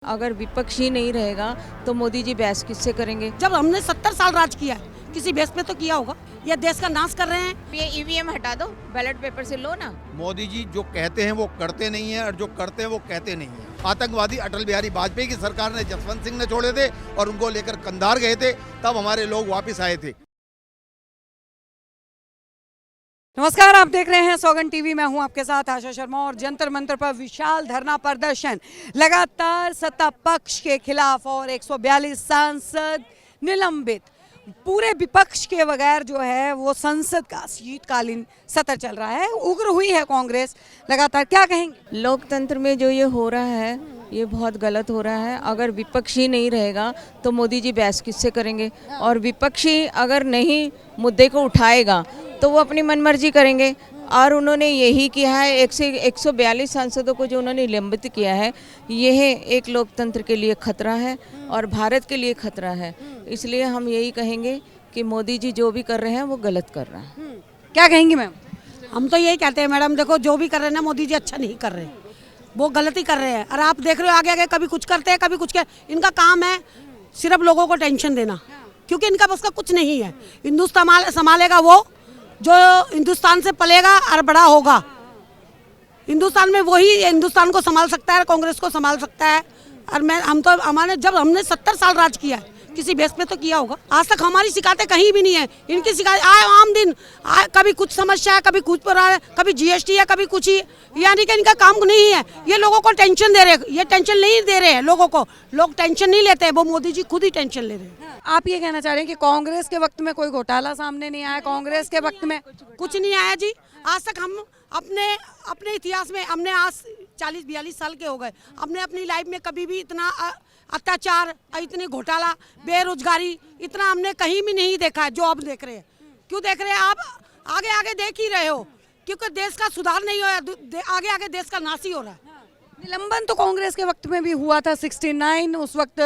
अगर विपक्ष ही नहीं रहेगा तो मोदी जी बहस किससे करेंगे। जब हमने 70 साल राज किया है, किसी बेस पे तो किया होगा। ये देश का नाश कर रहे हैं। ये ईवीएम हटा दो, बैलेट पेपर से लो ना। मोदी जी जो कहते हैं वो करते नहीं है और जो करते हैं वो कहते नहीं है। आतंकवादी अटल बिहारी वाजपेयी की सरकार ने जसवंत सिंह ने छोड़े थे और उनको लेकर कंधार गए थे, तब हमारे लोग वापस आए थे। नमस्कार, आप देख रहे हैं सौगन टीवी। मैं हूं आपके साथ आशा शर्मा। और जंतर मंतर पर विशाल धरना प्रदर्शन लगातार सत्ता पक्ष के खिलाफ और 142 सांसद निलंबित। पूरे विपक्ष के बगैर जो है वो संसद का शीतकालीन सत्र चल रहा है। उग्र हुई है कांग्रेस लगातार। क्या कहेंगे? लोकतंत्र में जो ये हो रहा है ये बहुत गलत हो रहा है। अगर विपक्ष ही नहीं रहेगा तो मोदी जी बहस किससे करेंगे, और विपक्षी अगर नहीं मुद्दे को उठाएगा तो वो अपनी मनमर्जी करेंगे। और उन्होंने यही किया है। 142 सांसदों को जो उन्होंने निलंबित किया है, यह एक लोकतंत्र के लिए खतरा है और भारत के लिए खतरा है। इसलिए हम यही कहेंगे कि मोदी जी जो भी कर रहे हैं वो गलत कर रहे हैं। क्या कहेंगी मैम? हम तो यही कहते हैं मैडम, देखो जो भी कर रहे हैं ना, मोदी जी अच्छा नहीं कर रहे, वो गलती कर रहे हैं। और आप देख रहे हो आगे आगे कभी कुछ करते हैं कभी कुछ इनका काम है सिर्फ लोगों को टेंशन देना, क्योंकि इनका बस का कुछ नहीं है। हिंदुस्तान संभालेगा वो जो हिंदुस्तान से पलेगा और बड़ा होगा। हिंदुस्तान में वही हिंदुस्तान को संभाल सकता है, कांग्रेस को संभाल सकता है। और जब हमने 70 साल राज किया है, किसी बेस पे तो किया होगा। आज तक हमारी शिकायतें कहीं भी नहीं है। इनकी शिकायत आम दिन कभी कुछ समस्या है, कभी कुछ पर है, कभी जीएसटी है, कभी कुछ ही। यानी कि इनका काम नहीं है। ये लोगों को टेंशन दे रहे हैं। ये टेंशन नहीं दे रहे हैं लोगों को। लोग टेंशन नहीं लेते हैं, वो मोदी जी खुद ही टेंशन ले रहे हैं। आप ये कहना चाह रहे हैं कि कांग्रेस के वक्त में कोई घोटाला सामने नहीं आया? कांग्रेस के वक्त में कुछ नहीं आया जी। आज तक हम अपने इतिहास में हमने आज 40-42 साल के हो गए, हमने अपनी लाइफ में कभी भी इतना अत्याचार, इतनी घोटाला, बेरोजगारी इतना हमने कहीं भी नहीं देखा है जो अब देख रहे हैं। क्यों देख रहे हैं? आप आगे आगे देख ही रहे हो, क्योंकि देश का सुधार नहीं हो रहा, आगे आगे देश का नाश ही हो रहा है। निलंबन तो कांग्रेस के वक्त में भी हुआ था 69। उस वक्त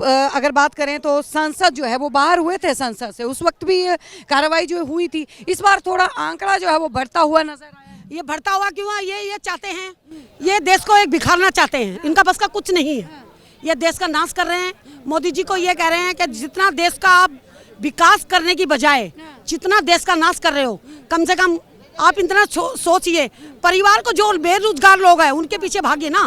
अगर बात करें तो सांसद जो है वो बाहर हुए थे संसद से, उस वक्त भी कार्रवाई जो हुई थी। इस बार थोड़ा आंकड़ा जो है वो बढ़ता हुआ नजर आया। ये बढ़ता हुआ क्यों? ये चाहते हैं, ये देश को एक बिखारना चाहते हैं। इनका बस का कुछ नहीं है। ये देश का नाश कर रहे हैं। मोदी जी को ये कह रहे हैं कि जितना देश का आप विकास करने की बजाय जितना देश का नाश कर रहे हो, कम से कम आप इतना सोचिए। परिवार को जो बेरोजगार लोग हैं उनके पीछे भागिए ना,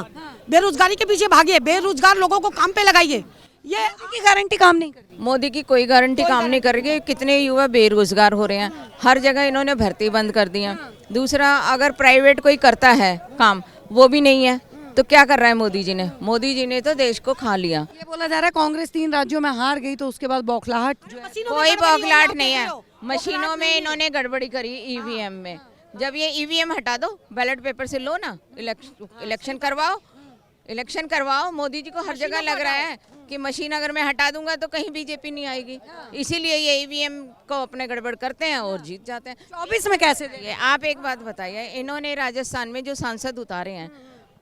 बेरोजगारी के पीछे भागिए, बेरोजगार लोगों को काम पे लगाइए। ये की गारंटी काम नहीं करेगी। मोदी की कोई गारंटी काम नहीं करेगी। कितने युवा बेरोजगार हो रहे हैं, हर जगह इन्होंने भर्ती बंद कर दिया। दूसरा, अगर प्राइवेट कोई करता है काम, वो भी नहीं है, तो क्या कर रहा है मोदी जी ने? मोदी जी ने तो देश को खा लिया। ये बोला जा रहा है कांग्रेस 3 राज्यों में हार गई तो उसके बाद बौखलाहट कोई बौखलाहट नहीं है। मशीनों में इन्होंने गड़बड़ी करी, ईवीएम में। जब ये ईवीएम हटा दो, बैलेट पेपर से लो ना, इलेक्शन करवाओ। मोदी जी को हर जगह लग रहा है कि मशीन अगर मैं हटा दूंगा तो कहीं बीजेपी नहीं आएगी, इसीलिए ये ईवीएम को अपने गड़बड़ करते हैं और जीत जाते हैं। 24 में कैसे देंगे? आप एक बात बताइए, इन्होंने राजस्थान में जो सांसद उतारे हैं,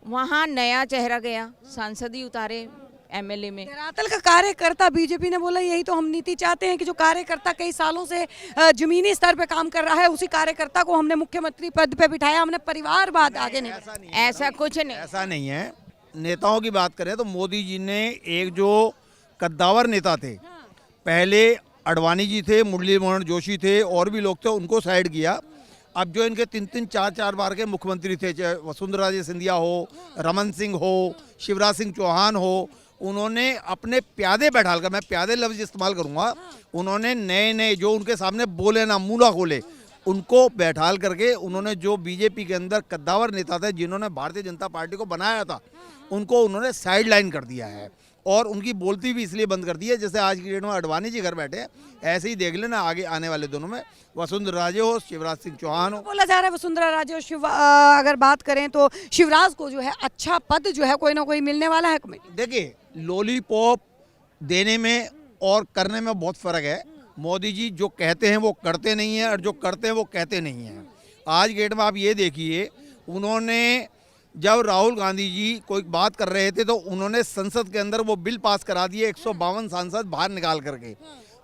वहाँ नया चेहरा गया, सांसद ही उतारे एमएलए में। धरातल का कार्यकर्ता, बीजेपी ने बोला यही तो हम नीति चाहते हैं कि जो कार्यकर्ता कई सालों से जमीनी स्तर पे काम कर रहा है, उसी कार्यकर्ता को हमने मुख्यमंत्री पद पे बिठाया, हमने परिवारवाद आगे नहीं। ऐसा कुछ नहीं, ऐसा नहीं है। नेताओं की बात करें तो मोदी जी ने एक जो कद्दावर नेता थे, पहले अडवाणी जी थे, मुरली मनोहर जोशी थे, और भी लोग थे, उनको साइड किया। अब जो इनके 3-3, 4-4 बार के मुख्यमंत्री थे, चाहे वसुंधरा राजे सिंधिया हो, रमन सिंह हो, शिवराज सिंह चौहान हो, उन्होंने अपने प्यादे बैठाल कर, मैं प्यादे लफ्ज इस्तेमाल करूंगा, उन्होंने नए जो उनके सामने बोले ना, मुँह ना खोले, उनको बैठाल करके उन्होंने जो बीजेपी के अंदर कद्दावर नेता थे, जिन्होंने भारतीय जनता पार्टी को बनाया था, उनको उन्होंने साइड लाइन कर दिया है और उनकी बोलती भी इसलिए बंद कर दी है। जैसे आज की डेट में अडवाणी जी घर बैठे हैं, ऐसे ही देख लेना आगे आने वाले दिनों में वसुंधरा राजे हो, शिवराज सिंह चौहान हो। बोला जा रहा है वसुंधरा राजे और अगर बात करें तो शिवराज को जो है अच्छा पद जो है कोई ना कोई मिलने वाला है। देखिए, लॉलीपॉप देने में और करने में बहुत फर्क है। मोदी जी जो कहते हैं वो करते नहीं है और जो करते हैं वो कहते नहीं हैं। आज डेट में आप ये देखिए, उन्होंने जब राहुल गांधी जी कोई बात कर रहे थे तो उन्होंने संसद के अंदर वो बिल पास करा दिए, 152 सांसद बाहर निकाल करके।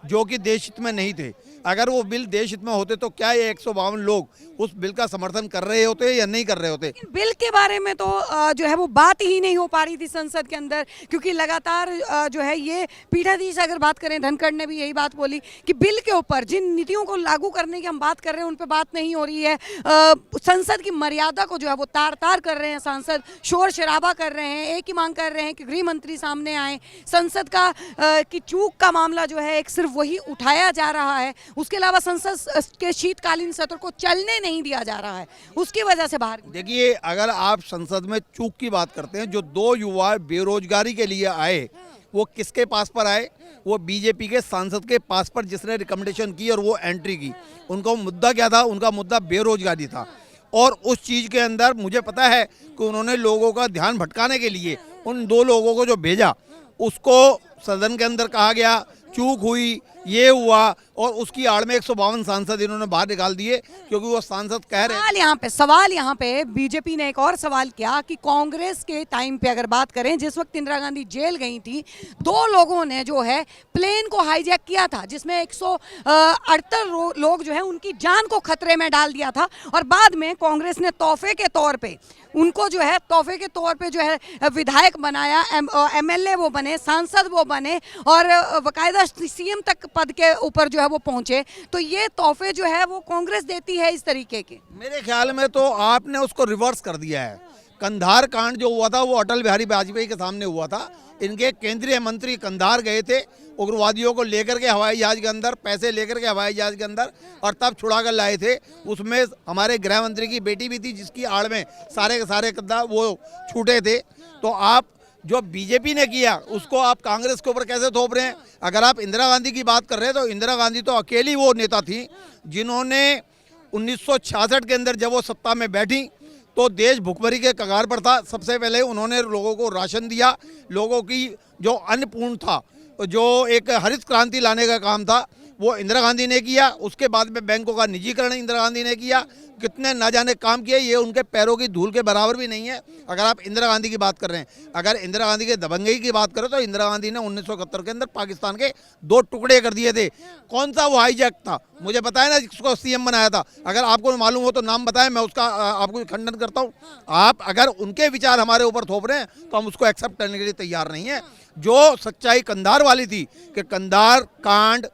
जो कि देश हित में नहीं थे। अगर वो बिल देश हित में होते तो क्या ये 152 लोग उस बिल का समर्थन कर रहे होते या नहीं कर रहे होते? बिल के बारे में तो जो है वो बात ही नहीं हो पा रही थी संसद के अंदर, क्योंकि लगातार जो है ये पीठाधीश अगर बात करें, धनखड़ ने भी यही बात बोली कि बिल के ऊपर जिन नीतियों को लागू करने की हम बात कर रहे हैं उन पे बात नहीं हो रही है। संसद की मर्यादा को जो है वो तार तार कर रहे हैं सांसद, शोर शराबा कर रहे हैं, एक ही मांग कर रहे हैं कि गृह मंत्री सामने आए। संसद का की चूक का मामला जो है एक सिर्फ वही उठाया जा रहा है, उसके अलावा संसद के शीतकालीन सत्र को चलने नहीं दिया जा रहा है, उसकी वजह से बाहर। देखिए, अगर आप संसद में चूक की बात करते हैं, जो 2 युवा बेरोजगारी के लिए आए वो किसके पास पर आए? वो बीजेपी के सांसद के पास पर, जिसने रिकमेंडेशन की और वो एंट्री की। उनका मुद्दा क्या था? उनका मुद्दा बेरोजगारी था। और उस चीज़ के अंदर मुझे पता है कि उन्होंने लोगों का ध्यान भटकाने के लिए उन 2 लोगों को जो भेजा, उसको सदन के अंदर कहा गया, चूक हुई, ये हुआ, और उसकी आड़ में 152 सांसद इन्होंने बाहर निकाल दिए, क्योंकि वो सांसद कह रहे। सवाल यहाँ पे बीजेपी ने एक और सवाल किया कि कांग्रेस के टाइम पे अगर बात करें, जिस वक्त इंदिरा गांधी जेल गई थी, 2 लोगों ने जो है प्लेन को हाईजैक किया था, जिसमें 178 लोग जो है उनकी जान को खतरे में डाल दिया था। और बाद में कांग्रेस ने तोहफे के तौर पे उनको जो है जो है विधायक बनाया, MLA वो बने, सांसद वो बने, और बाकायदा CM तक पद के ऊपर जो है वो पहुंचे। तो ये तोहफे जो है वो कांग्रेस देती है इस तरीके के। मेरे ख्याल में तो आपने उसको रिवर्स कर दिया है। कंधार कांड जो हुआ था वो अटल बिहारी वाजपेयी के सामने हुआ था। इनके केंद्रीय मंत्री कंधार गए थे उग्रवादियों को लेकर के हवाई जहाज के अंदर, पैसे लेकर के हवाई जहाज के अंदर, और तब छुड़ा कर लाए थे। उसमें हमारे गृह मंत्री की बेटी भी थी, जिसकी आड़ में सारे के सारे कद्दा वो छूटे थे। तो आप जो बीजेपी ने किया उसको आप कांग्रेस के ऊपर कैसे थोप रहे हैं? अगर आप इंदिरा गांधी की बात कर रहे हैं तो इंदिरा गांधी तो अकेली वो नेता थी जिन्होंने 1966 के अंदर जब वो सत्ता में बैठी तो देश भुखमरी के कगार पर था। सबसे पहले उन्होंने लोगों को राशन दिया, लोगों की जो अन्नपूर्ण था, जो एक हरित क्रांति लाने का काम था, वो इंदिरा गांधी ने किया। उसके बाद में बैंकों का निजीकरण इंदिरा गांधी ने किया। कितने ना जाने काम किए, ये उनके पैरों की धूल के बराबर भी नहीं है अगर आप इंदिरा गांधी की बात कर रहे हैं। अगर इंदिरा गांधी के दबंगई की बात करें तो इंदिरा गांधी ने 1971 के अंदर पाकिस्तान के 2 टुकड़े कर दिए थे। कौन सा वो हाईजैक था? मुझे बताया ना जिसको CM बनाया था। अगर आपको मालूम हो तो नाम बताएं, मैं उसका आपको खंडन करता हूँ। आप अगर उनके विचार हमारे ऊपर थोप रहे हैं तो हम उसको एक्सेप्ट करने के लिए तैयार नहीं है। जो सच्चाई कंधार वाली थी कि कंधार कांड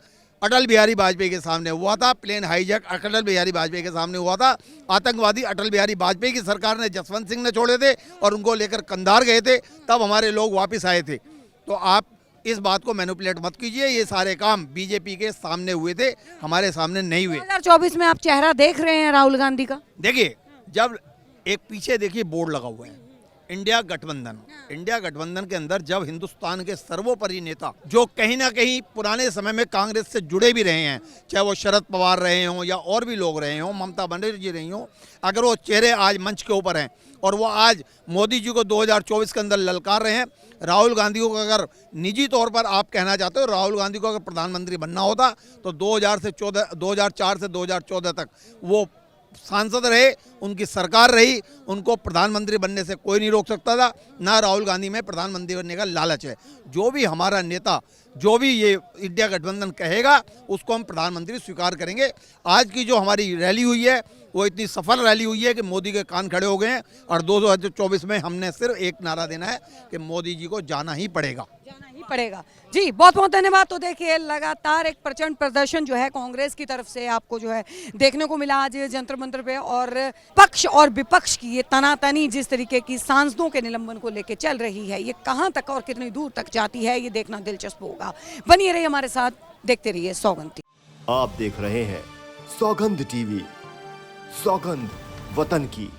अटल बिहारी वाजपेयी के सामने हुआ था, प्लेन हाईजैक अटल बिहारी वाजपेयी के सामने हुआ था, आतंकवादी अटल बिहारी वाजपेयी की सरकार ने जसवंत सिंह ने छोड़े थे और उनको लेकर कंधार गए थे, तब हमारे लोग वापस आए थे। तो आप इस बात को मैनिपुलेट मत कीजिए। ये सारे काम बीजेपी के सामने हुए थे, हमारे सामने नहीं हुए। 2024 में आप चेहरा देख रहे हैं राहुल गांधी का? देखिए, जब एक पीछे देखिए बोर्ड लगा हुआ है इंडिया गठबंधन। इंडिया गठबंधन के अंदर जब हिंदुस्तान के सर्वोपरि नेता जो कहीं ना कहीं पुराने समय में कांग्रेस से जुड़े भी रहे हैं, चाहे वो शरद पवार रहे हों या और भी लोग रहे हों, ममता बनर्जी रही हों, अगर वो चेहरे आज मंच के ऊपर हैं और वो आज मोदी जी को 2024 के अंदर ललकार रहे हैं, राहुल गांधी को अगर निजी तौर पर आप कहना चाहते हो, राहुल गांधी को अगर प्रधानमंत्री बनना होता तो 2004 से 2014 तक वो सांसद रहे, उनकी सरकार रही, उनको प्रधानमंत्री बनने से कोई नहीं रोक सकता था। ना राहुल गांधी में प्रधानमंत्री बनने का लालच है। जो भी हमारा नेता, जो भी ये इंडिया गठबंधन कहेगा उसको हम प्रधानमंत्री स्वीकार करेंगे। आज की जो हमारी रैली हुई है वो इतनी सफल रैली हुई है कि मोदी के कान खड़े हो गए हैं और 2024 में हमने सिर्फ एक नारा देना है कि मोदी जी को जाना ही पड़ेगा। जी, बहुत बहुत धन्यवाद। तो देखिए, लगातार एक प्रचंड प्रदर्शन जो है कांग्रेस की तरफ से आपको जो है देखने को मिला आज जंतर मंतर पे, और पक्ष और विपक्ष की ये तनातनी जिस तरीके की सांसदों के निलंबन को लेके चल रही है, ये कहां तक और कितनी दूर तक जाती है, ये देखना दिलचस्प होगा। बनिए रहिए हमारे साथ, देखते रहिए सौगंध। आप देख रहे हैं सौगंध TV, सौगंध वतन की।